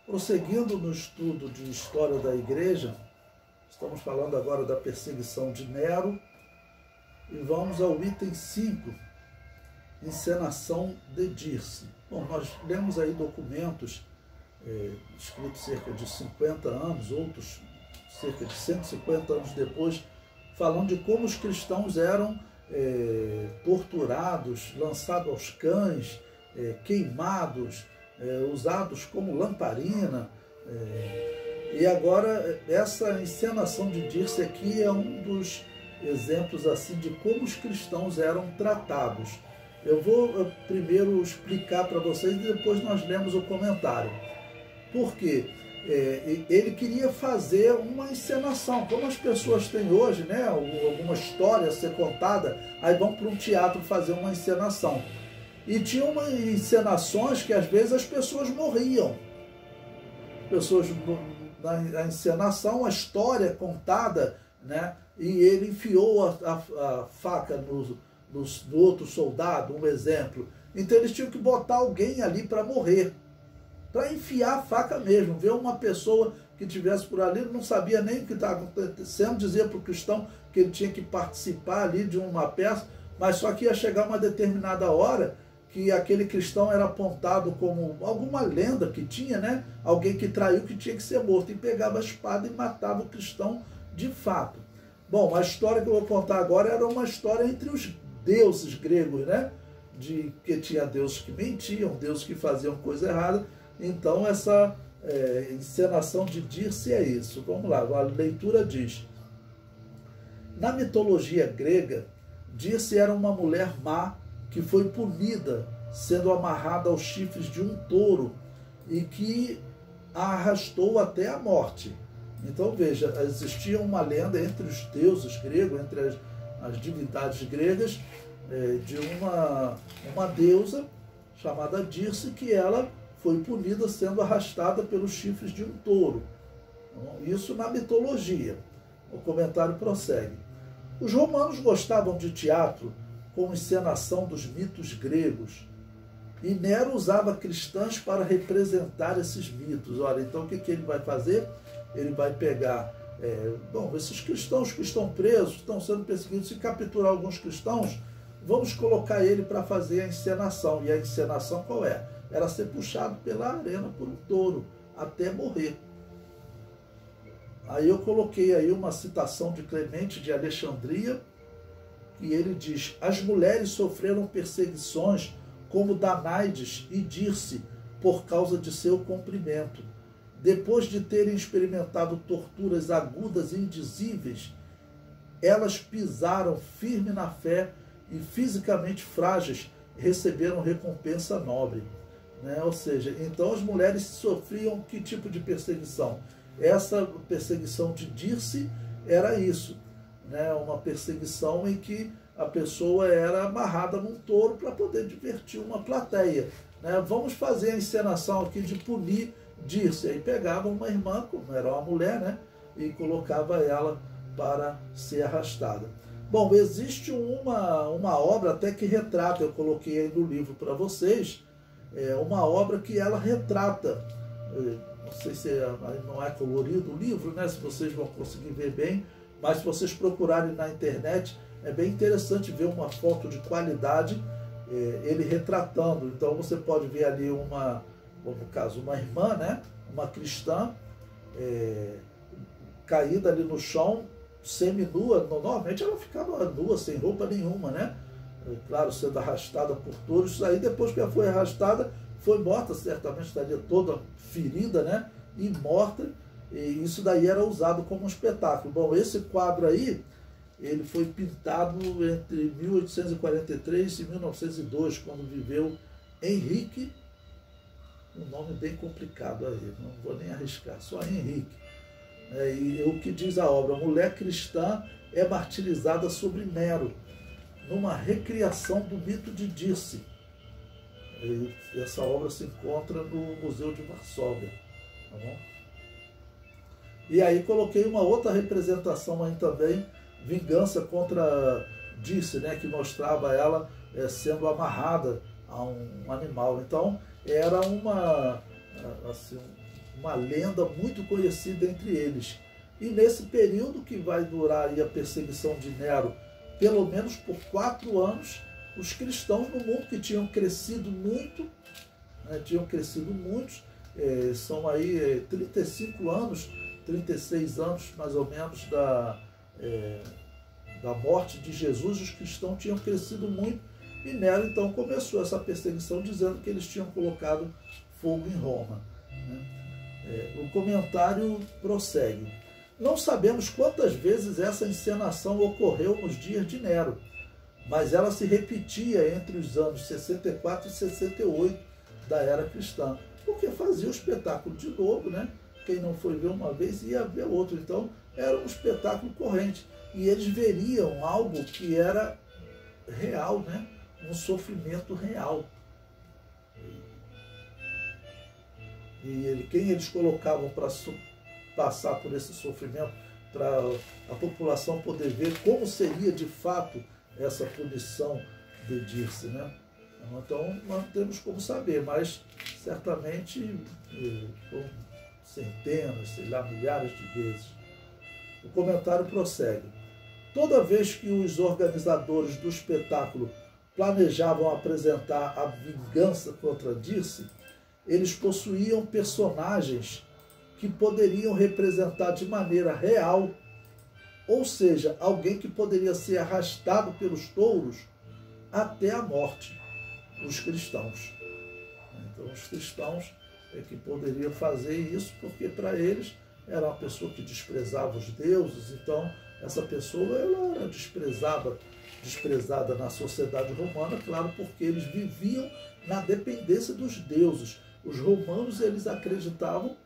Prosseguindo no estudo de história da igreja, estamos falando agora da perseguição de Nero e vamos ao item 5, encenação de Dirce. Bom, nós lemos aí documentos escritos cerca de 50 anos, outros cerca de 150 anos depois, falando de como os cristãos eram torturados, lançados aos cães, queimados, usados como lamparina. E agora essa encenação de Dirce aqui é um dos exemplos assim de como os cristãos eram tratados. Eu vou primeiro explicar para vocês e depois nós lemos o comentário. Por quê? Ele queria fazer uma encenação, como as pessoas têm hoje, né? Alguma história a ser contada, aí vão para um teatro fazer uma encenação. E tinha encenações que às vezes as pessoas morriam. Na encenação, a história contada, né? E ele enfiou a faca no outro soldado, um exemplo. Então eles tinham que botar alguém ali para morrer, para enfiar a faca mesmo. Ver uma pessoa que estivesse por ali, não sabia nem o que estava acontecendo, dizia para o cristão que ele tinha que participar ali de uma peça, mas só que ia chegar uma determinada hora que aquele cristão era apontado como alguma lenda que tinha, né? Alguém que traiu, que tinha que ser morto, e pegava a espada e matava o cristão de fato. Bom, a história que eu vou contar agora era uma história entre os deuses gregos, né? De que tinha deuses que mentiam, deuses que faziam coisa errada. Então essa encenação de Dirce é isso. Vamos lá, a leitura diz: na mitologia grega, Dirce era uma mulher má que foi punida sendo amarrada aos chifres de um touro e que a arrastou até a morte. Então veja, existia uma lenda entre os deuses gregos, entre as divindades gregas, de uma deusa chamada Dirce, que ela foi punida sendo arrastada pelos chifres de um touro. Isso na mitologia. O comentário prossegue. Os romanos gostavam de teatro com encenação dos mitos gregos, e Nero usava cristãs para representar esses mitos. Olha, então o que ele vai fazer? Ele vai pegar esses cristãos que estão presos, estão sendo perseguidos, se capturar alguns cristãos, vamos colocar ele para fazer a encenação. E a encenação qual é? Era ser puxado pela arena por um touro até morrer. Aí eu coloquei aí uma citação de Clemente de Alexandria, e ele diz: as mulheres sofreram perseguições como Danaides e Dirce por causa de seu comprimento. Depois de terem experimentado torturas agudas e indizíveis, elas pisaram firme na fé e, fisicamente frágeis, receberam recompensa nobre. Né? Ou seja, então as mulheres sofriam que tipo de perseguição? Essa perseguição de Dirce era isso, né? Uma perseguição em que a pessoa era amarrada num touro para poder divertir uma plateia. Né? Vamos fazer a encenação aqui de punir Dirce. Aí pegava uma irmã, como era uma mulher, né? E colocava ela para ser arrastada. Bom, existe uma obra até que retrata, eu coloquei aí no livro para vocês, uma obra que ela retrata, não sei se não é colorido o livro, né? Se vocês vão conseguir ver bem, mas se vocês procurarem na internet, é bem interessante ver uma foto de qualidade, ele retratando. Então você pode ver ali no caso, uma irmã, né? Uma cristã, caída ali no chão, seminua. Normalmente ela ficava nua, sem roupa nenhuma, né? Claro, sendo arrastada por touros. Isso aí, depois que ela foi arrastada, foi morta, certamente estaria toda ferida, né? E morta. E isso daí era usado como um espetáculo. Bom, esse quadro aí, ele foi pintado entre 1843 e 1902, quando viveu Henrique, um nome bem complicado aí, não vou nem arriscar, só Henrique. E o que diz a obra: a mulher cristã é martirizada sobre Nero, numa recriação do mito de Dirce. Essa obra se encontra no Museu de Varsóvia. Tá bom? E aí coloquei uma outra representação aí também, vingança contra Dirce, né, que mostrava ela sendo amarrada a um animal. Então era uma lenda muito conhecida entre eles. E nesse período que vai durar aí a perseguição de Nero, pelo menos por 4 anos, os cristãos no mundo que tinham crescido muito, né, são aí 35 anos, 36 anos mais ou menos da morte de Jesus, os cristãos tinham crescido muito, e Nero então começou essa perseguição dizendo que eles tinham colocado fogo em Roma. O comentário prossegue. Não sabemos quantas vezes essa encenação ocorreu nos dias de Nero, mas ela se repetia entre os anos 64 e 68 da era cristã, porque fazia o espetáculo de novo, né? Quem não foi ver uma vez ia ver outro. Então era um espetáculo corrente. E eles veriam algo que era real, né? Um sofrimento real. E quem eles colocavam para passar por esse sofrimento, para a população poder ver como seria de fato essa punição de Dirce, né? Então não temos como saber, mas certamente centenas, sei lá, milhares de vezes. O comentário prossegue. Toda vez que os organizadores do espetáculo planejavam apresentar a vingança contra Dirce, eles possuíam personagens que poderiam representar de maneira real, ou seja, alguém que poderia ser arrastado pelos touros até a morte, os cristãos. Então, os cristãos é que poderiam fazer isso, porque para eles era uma pessoa que desprezava os deuses, então essa pessoa ela era desprezada na sociedade romana, claro, porque eles viviam na dependência dos deuses. Os romanos, eles acreditavam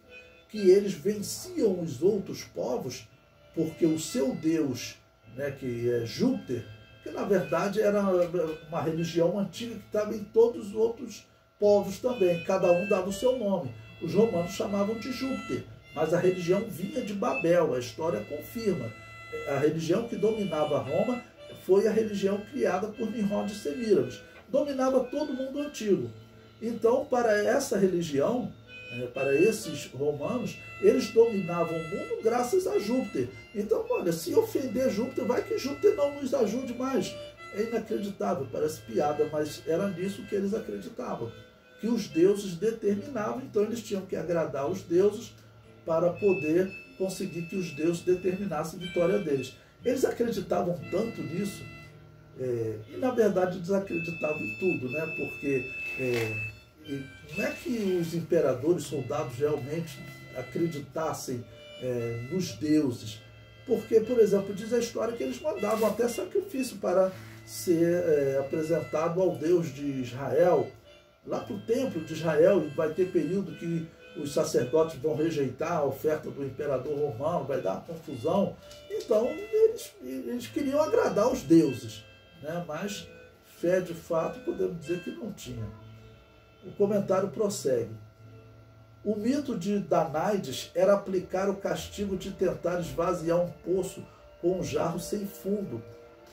que eles venciam os outros povos porque o seu deus, né, que é Júpiter, que na verdade era uma religião antiga que estava em todos os outros povos também, cada um dava o seu nome. Os romanos chamavam de Júpiter, mas a religião vinha de Babel, a história confirma. A religião que dominava Roma foi a religião criada por Nimrod e Semíramis. Dominava todo mundo antigo. Então, para essa religião, para esses romanos, eles dominavam o mundo graças a Júpiter. Então, olha, se ofender Júpiter, vai que Júpiter não nos ajude mais. É inacreditável, parece piada, mas era nisso que eles acreditavam. Que os deuses determinavam, então eles tinham que agradar os deuses para poder conseguir que os deuses determinassem a vitória deles. Eles acreditavam tanto nisso, e na verdade desacreditavam em tudo, né? Porque não é que os imperadores, soldados realmente acreditassem nos deuses, porque, por exemplo, diz a história que eles mandavam até sacrifício para ser apresentado ao Deus de Israel, lá para o templo de Israel, e vai ter período que os sacerdotes vão rejeitar a oferta do imperador romano, vai dar confusão. Então, eles queriam agradar os deuses, né? Mas fé, de fato, podemos dizer que não tinha. O comentário prossegue. O mito de Danaides era aplicar o castigo de tentar esvaziar um poço com um jarro sem fundo.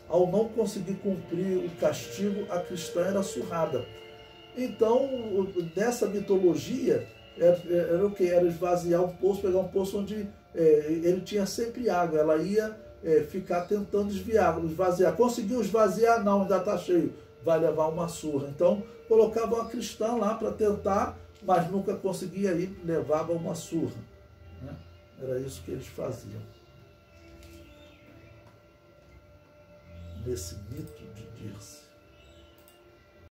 Ao não conseguir cumprir o castigo, a cristã era surrada. Então, nessa mitologia, era o que? Era esvaziar um poço, pegar um poço onde ele tinha sempre água. Ela ia ficar tentando esvaziar. Conseguiu esvaziar? Não, ainda está cheio. Vai levar uma surra. Então, colocava uma cristã lá para tentar, mas nunca conseguia ir, levava uma surra, né? Era isso que eles faziam. Nesse mito de Dirce.